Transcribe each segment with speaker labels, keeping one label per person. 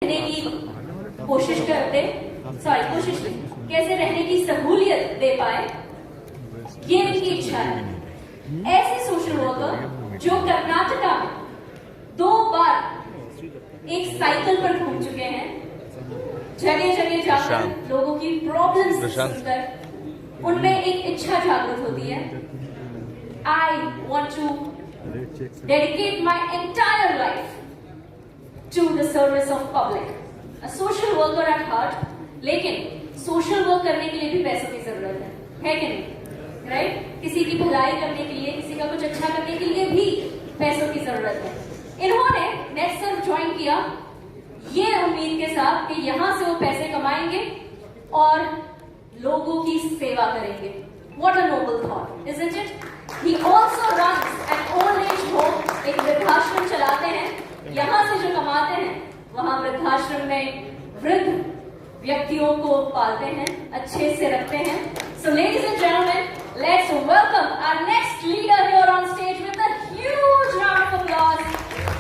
Speaker 1: रहने की कोशिश करते, कोशिश कैसे रहने की सहूलियत दे पाए, ये इनकी इच्छा है। ऐसे सोशल वर्कर जो कर्नाटका में 2 बार एक साइकिल पर घूम चुके हैं, जगह जगह जाकर लोगों की प्रॉब्लम्स सुनकर उनमें एक इच्छा जागृत होती है। I want to dedicate my entire life to the service of public, a social worker at heart. लेकिन सोशल वर्क करने के लिए भी पैसों की जरूरत है कि नहीं? राइट? किसी की भलाई करने के लिए, किसी का कुछ अच्छा करने के लिए भी पैसों की जरूरत है। इन्होंने नेटसर्फ ज्वाइन किया ये उम्मीद के साथ कि यहां से वो पैसे कमाएंगे और लोगों की सेवा करेंगे। What a noble thought, isn't it? He also runs an old age home, एक वृद्धाश्रम चलाते हैं। यहां से जो कमाते हैं वहां वृद्धाश्रम में वृद्ध व्यक्तियों को पालते हैं, अच्छे से रखते हैं। So ladies and gentlemen, let's welcome our next leader here on stage with a huge round of applause,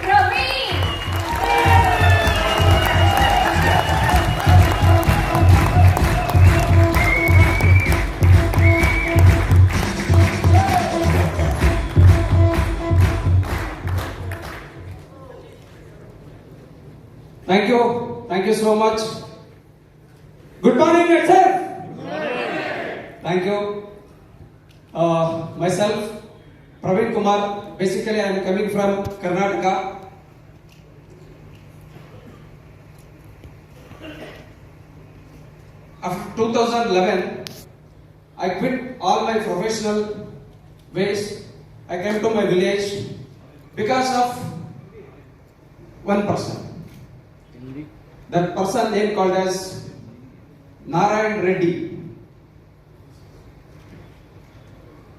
Speaker 1: Praveen.
Speaker 2: Thank you so much. Good morning, sir. Thank you. Myself, Praveen Kumar. Basically, I am coming from Karnataka. After 2011, I quit all my professional ways. I came to my village because of one person. That person name called as Narayan Reddy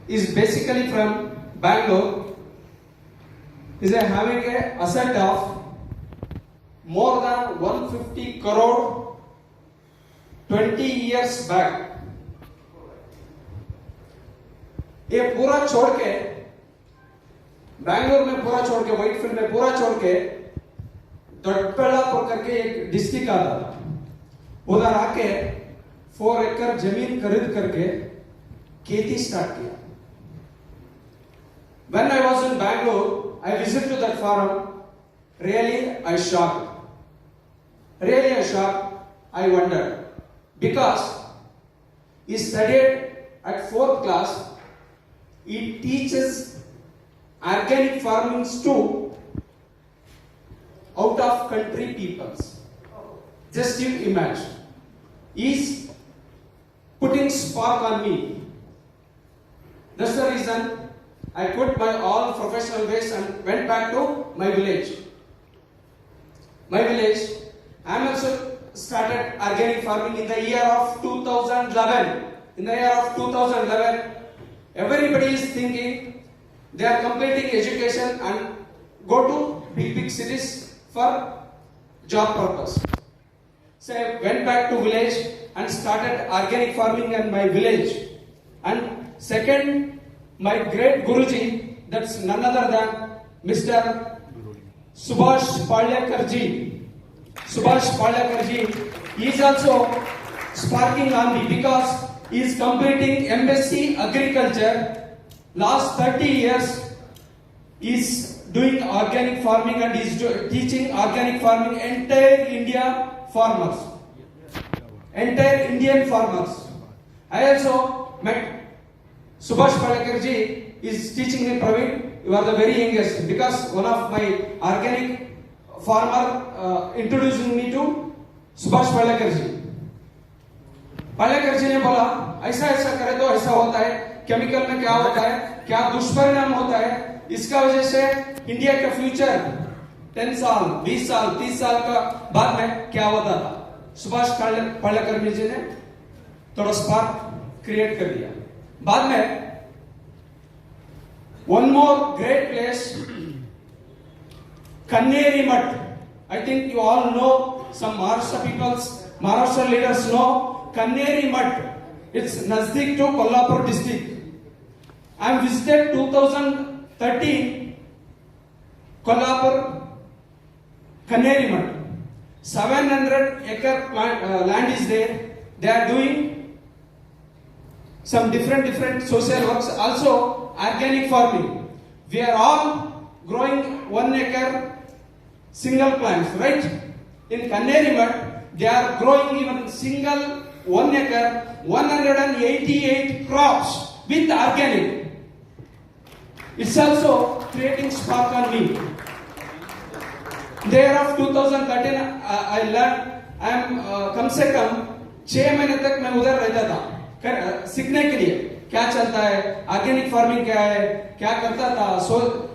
Speaker 2: is basically from Bangalore. Is having a asset of more than 150 crore 20 years back. ये पूरा छोड़ के बैंगलोर में पूरा छोड़ के Whitefield में पूरा छोड़ के दट्टबेलापुर करके एक डिस्ट्रिक्ट आता था। उधर आके 4 एकड़ जमीन खरीद करके खेती स्टार्ट किया। When I was in Bangalore, I visited to that farm. Really, I shocked. Really, I shocked. I wondered because he studied at 4th class. He teaches organic farming to out of country peoples. Just you imagine. He's putting spark on me. That's the reason I quit my all professional ways and went back to my village. My village, I am also started organic farming in the year of 2011. In the year of 2011, everybody is thinking they are completing education and go to big cities for job purpose. So I went back to village and started organic farming in my village. And second, my great Guruji, that's none other than Mr. Subhash Palyakarji. Subhash Palyakarji is also sparking on me because he is completing MSc Agriculture. Last 30 years is doing organic farming and is teaching organic farming entire India farmers, entire Indian farmers. I also met Subhash Palyakarji is teaching me, Praveen, you are the very youngest because one of my organic farmer introducing me to Subhash Palyakarji. Palyakarji ने बोला ऐसा ऐसा करे तो ऐसा होता है, chemical में क्या होता है, क्या दुष्परिणाम होता है, इसका वजह से इंडिया का फ्यूचर 10 साल 20 साल 30 साल का बाद में क्या होता था। सुभाष पालेकर जी ने थोड़ा स्पार्क क्रिएट कर दिया। बाद में वन मोर ग्रेट प्लेस कन्नेरी मठ। I think you all know, some Maharashtra leaders know Kanneri Mutt. It's Nazdik to Kolhapur district. I visited 2013 Kolhapur Kanneri Mutt. 700-acre land is there. They are doing some different social works. Also, organic farming. We are all growing 1 acre single plants, right? In Kannerimat, they are growing even single 1 acre, 188 crops with organic. It's also creating spark on me. There of 2013, I learned, I am कम से कम 6 महीने तक मैं उधर रहता था सीखने के लिए क्या चलता है, ऑर्गेनिक फार्मिंग क्या है, क्या करता था,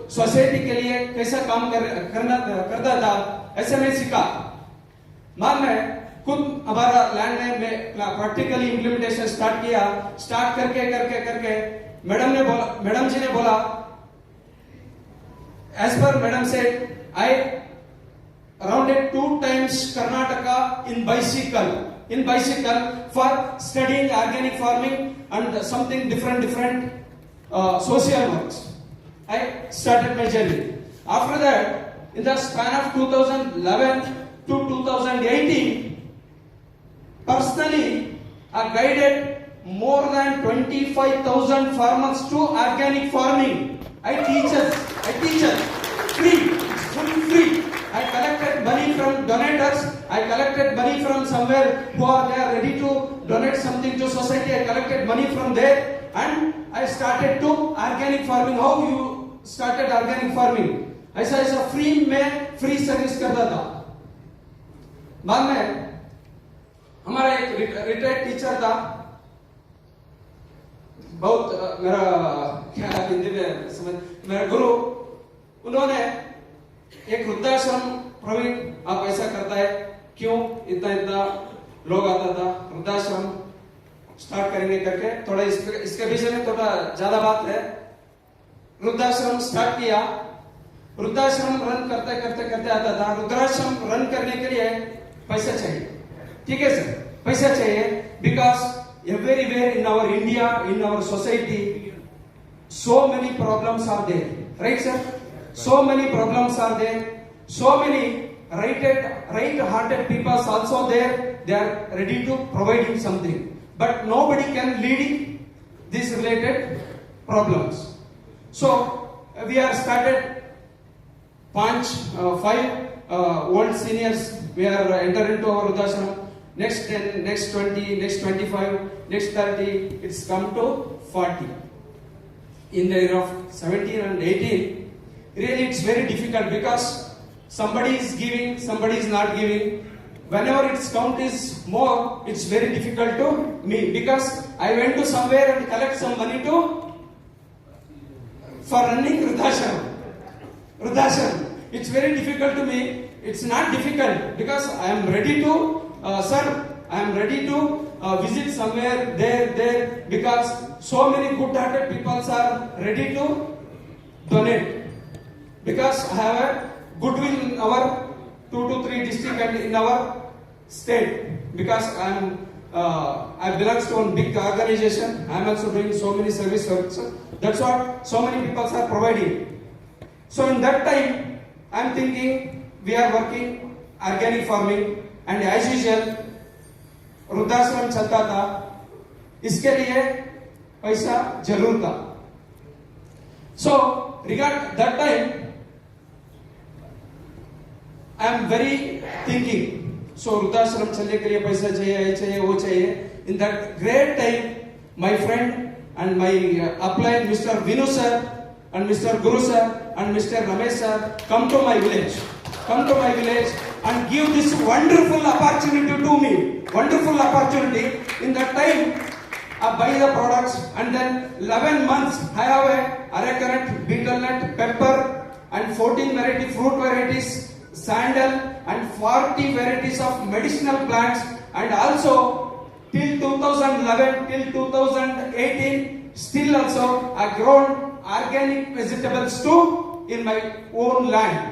Speaker 2: सोसाइटी के लिए कैसा काम करता था, ऐसे मैं सीखा। बाद में खुद हमारा लैंड में प्रैक्टिकली इम्प्लीमेंटेशन स्टार्ट किया। स्टार्ट करके मैडम जी ने बोला, as per madam said, I rounded 2 times Karnataka in bicycle for studying organic farming and something different social works. I started my journey. After that, in the span of 2011 to 2018, personally, I guided more than 25,000 farmers to organic farming. I teach free, it's fully free. I collected money from donators. I collected money from somewhere who are there ready to donate something to society. I collected money from there and I started to organic farming. How you started organic farming? ऐसा free में free service करता था। बाद में हमारा एक retired teacher था, बहुत मेरा क्या हिंदी में समझ, मेरा गुरु, उन्होंने एक वृद्धाश्रम, प्रवीण आप ऐसा करता है क्यों, इतना लोग आता था, वृद्धाश्रम स्टार्ट करेंगे करके, थोड़ा इसके विषय में थोड़ा ज्यादा बात है। वृद्धाश्रम स्टार्ट किया, वृद्धाश्रम रन करते आता था। वृद्धाश्रम रन करने के लिए पैसा चाहिए, ठीक है सर, पैसा चाहिए, because everywhere in our India, in our society, so many problems are there, right sir? So many problems are there, so many right-hearted people also there, they are ready to providing something, but nobody can lead these related problems. So we are started 5 old seniors, we are entered into our Vruddhashram. Next 10, next 20, next 25, next 30, it's come to 40. In the year of 17 and 18, really it's very difficult because somebody is giving, somebody is not giving. Whenever its count is more, it's very difficult to me because I went to somewhere and collect some money for running Vruddhashram. It's very difficult to me. It's not difficult because I am ready to sir, I am ready to visit somewhere there because so many good-hearted people are ready to donate. Because I have a goodwill in our 2 to 3 district and in our state. Because I belong to one big organization. I am also doing so many service works. That's what so many people are providing. So in that time, I am thinking we are working organic farming. And as usual, वृद्धाश्रम चलता था, इसके लिए पैसा जरूर था. So regard that time, I am very thinking. So वृद्धाश्रम चलने के लिए पैसा चाहिए, वो चाहिए. In that great time, my friend and my upline, Mr. Vinu sir and Mr. Guru sir and Mr. Ramesh sir, come to my village and give this wonderful opportunity to me. Wonderful opportunity. In that time, I buy the products and then 11 months I have a arecanut, betelnut, pepper and 14 fruit varieties, sandal and 40 varieties of medicinal plants, and also till 2011 till 2018 still also I grown organic vegetables too in my own land.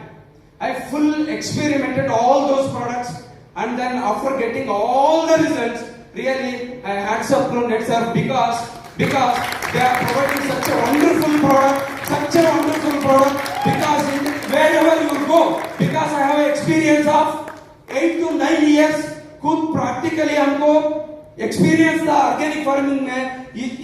Speaker 2: I full experimented all those products, and then after getting all the results, really I hats off to NetSurf because they are providing such a wonderful product, because wherever you go, because I have experience of 8 to 9 years खुद practically हमको experience था organic farming में।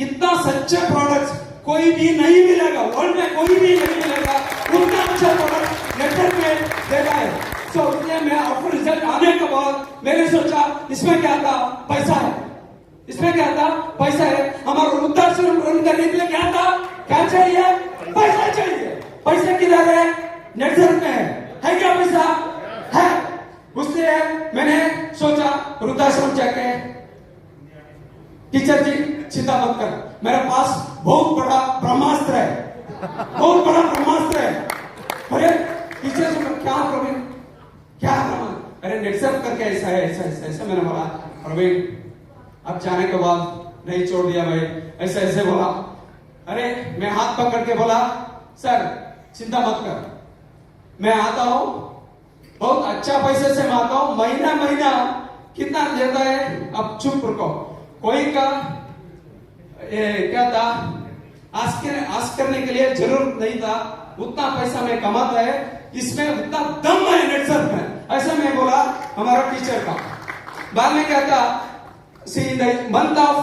Speaker 2: इतना सच्चे products कोई भी नहीं मिलेगा, वर्ल्ड में कोई भी नहीं मिलेगा उतना अच्छा प्रोडक्ट नेटवर्क में देता है। सो इसलिए मैं आफ्टर रिजल्ट आने के बाद मैंने सोचा इसमें क्या था, पैसा है। इसमें क्या था, पैसा है। हमारा वृद्धाश्रम रन करने के लिए क्या था, क्या चाहिए, पैसा चाहिए। पैसा किधर है, नेटवर्क में है क्या पैसा है। उसलिए मैंने सोचा वृद्धाश्रम जाके, टीचर जी चिंता मत कर, मेरे पास बहुत बड़ा ब्रह्मास्त्र है, बहुत बड़ा ब्रह्मास्त्र है। अरे टीचर जी क्या प्रवीण, क्या ब्रह्मास्त्र, अरे नेटवर्क करके ऐसा है, ऐसा ऐसा ऐसा। मैंने बोला प्रवीण अब जाने के बाद नहीं छोड़ दिया भाई, ऐसे ऐसे बोला। अरे मैं हाथ पकड़ के बोला सर चिंता मत कर, मैं आता हूं, बहुत अच्छा पैसे से मैं आता हूं, महीना महीना कितना देता है। अब चुप रुको, कोई का क्या था, आज करने के लिए जरूरत नहीं था, उतना पैसा मैं कमाता है, इसमें उतना दम है नेटवर्क में, ऐसा मैं बोला हमारा टीचर का। बाद में क्या था, see in the month of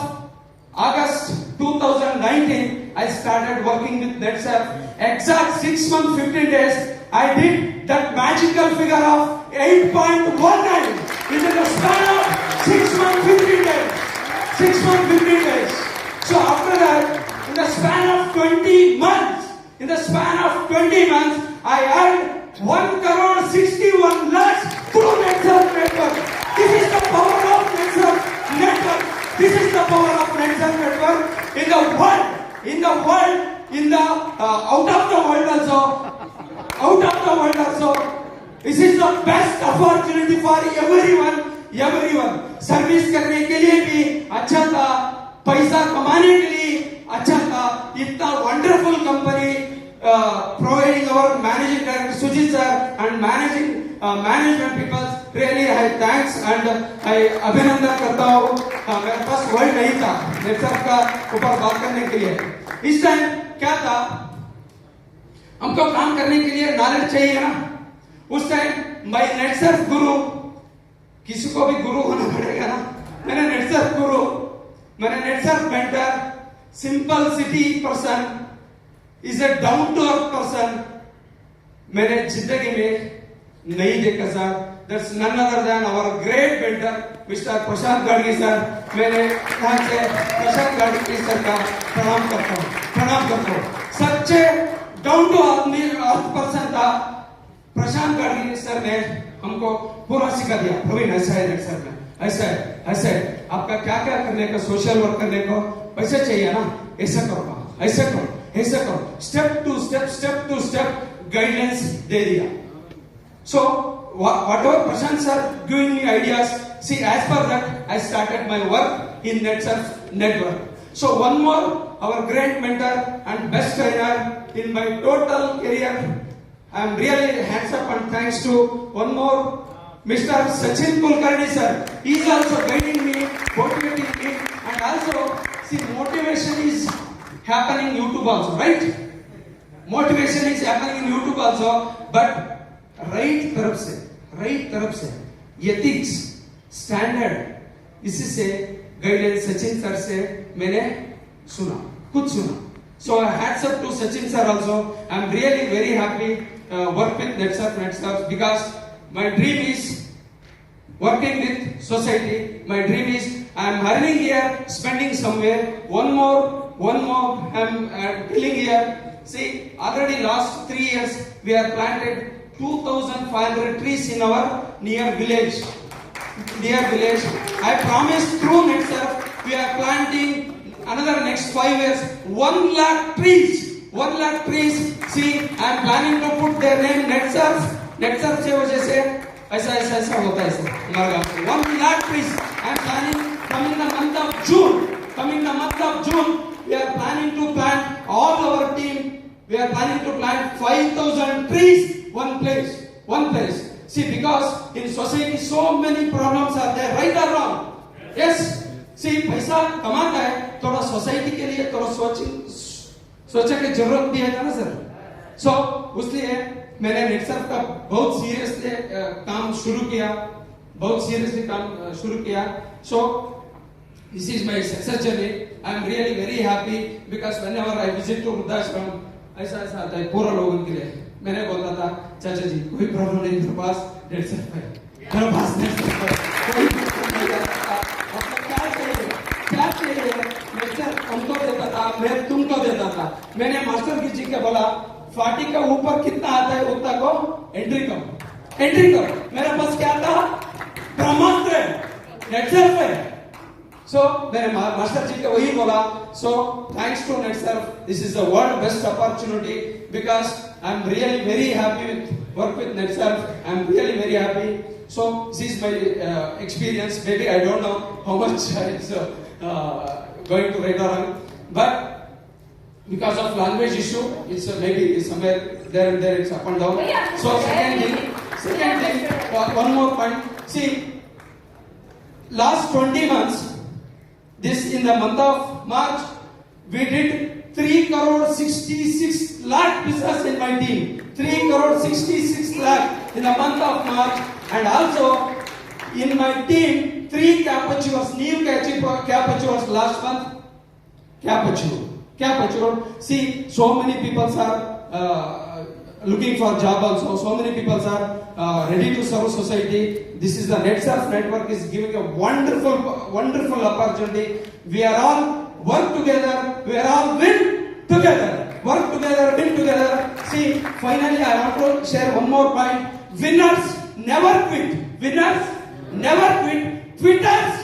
Speaker 2: August 2019 I started working with NetSurf. Exact 6 months 15 days I did that magical figure of 8.19 within the span of 6 months 15 days. 6 months 15 days. So after that, in the span of 20 months, I earned 1,61 lakhs through NetSurf network. This is the power of NetSurf network. This is the power of NetSurf network in the world, out of the world also. This is the best opportunity for everyone. Service करने के लिए भी अच्छा था, पैसा कमाने के लिए अच्छा था। इतना wonderful company providing our managing director Sujit sir and management people, really I thanks and I अभिनंदन करता हूँ। मेरे पास वर्ड नहीं था नेटवर्क का ऊपर बात करने के लिए। इस टाइम क्या था, हमको काम करने के लिए नॉलेज चाहिए ना। उस टाइम मैं नेटवर्क गुरु, किसी को भी गुरु होना पड़ेगा ना। मैंने नेटवर्क गुरु, मैंने network mentor, simple city person, is a down to earth person मैंने जिंदगी में नहीं देखा sir. That's none other than our great mentor mister Prashant Gadgi sir. मैंने यहाँ से प्रशांत गाडगी सर का प्रणाम करता हूँ। सच्चे डाउन टू अर्थ पर्सन था प्रशांत गाडगी सर ने, हमको पूरा सिखा दिया। प्रवीण ऐसा है सर में, ऐसा है आपका क्या क्या करने का, सोशल वर्क करने को पैसे चाहिए ना, ऐसा करो, स्टेप टू स्टेप गाइडेंस दे दिया। So whatever Prashant sir giving me ideas, see as per that I started my work in NetSurf network. So one more, our great mentor and best trainer in my total career, I am really hands up and thanks to one more Mr. Sachin Kulkarni sir. He is also guiding me, motivating me, and also see motivation is happening in YouTube also, right? Motivation is happening in YouTube also, but right तरफ से ethics standard, इसी से guidance Sachin sir से मैंने खुद सुना। So hats up to Sachin sir also. I am really very happy work with NetSurf because my dream is working with society. My dream is I am earning here, spending somewhere. One more I am telling here. See, already last 3 years we have planted 2,500 trees in our near village. I promise through NetSurf we are planting another next 5 years 1 lakh trees. 1 lakh trees. See, I am planning to put their name NetSurf से वजह से ऐसा होता है sir हमारे गाँव में। 1 lakh trees. I am planning coming the month of June. We are planning to plant, all our team, we are planning to plant 5,000 trees. One place. See, because in society so many problems are there, right or wrong? Yes. See, पैसा कमाता है, थोड़ा society के लिए थोड़ा सोचने की जरूरत भी है ना सर। So उसलिए मैंने NetSurf का बहुत सीरियसली काम शुरू किया। बहुत सीरियसली काम शुरू किया. So this is my success journey. I am really very happy because whenever I visit to वृद्धाश्रम ऐसा आता है पूरा लोगों के लिए. मैंने बोलता था चाचा जी कोई प्रॉब्लम नहीं, मेरे पास 150 है, मेरे पास 150 है, कोई प्रॉब्लम नहीं है. क्या चाहिए नेचर हमको देता था, मैं तुमको देता था. मैंने मास्टर जी के बोला 40 का ऊपर कितना आता है उतना को एंट्री करो. मेरे पास क्या था, ब्रह्मास्त्र नेटसर्फ है. So मैंने मास्टर जी को वही बोला. So thanks to NetSurf, this is the world best opportunity because I'm really very happy with work with NetSurf. I'm really very happy. So this is my experience. Maybe I don't know how much it's going to right or wrong, but because of language issue, it's maybe somewhere there and there it's up and down. So second thing, one more point. See, last 20 months. This in the month of March, we did 3 crore 66 lakh business in my team. 3 crore 66 lakh in the month of March, and also in my team 3 capachures, new capachures last month. Capachure. See, so many people are looking for job also. So many people are ready to serve society. This is the NetSurf network is giving a wonderful opportunity. We are all work together. We are all win together. Work together, win together. See, finally I want to share one more point. Winners never quit. Winners never quit. Quitters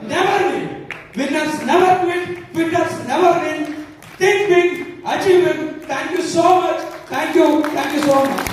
Speaker 2: never win. Winners never quit. Quitters never win. Think big, achieve it. Thank you so much. Thank you so much.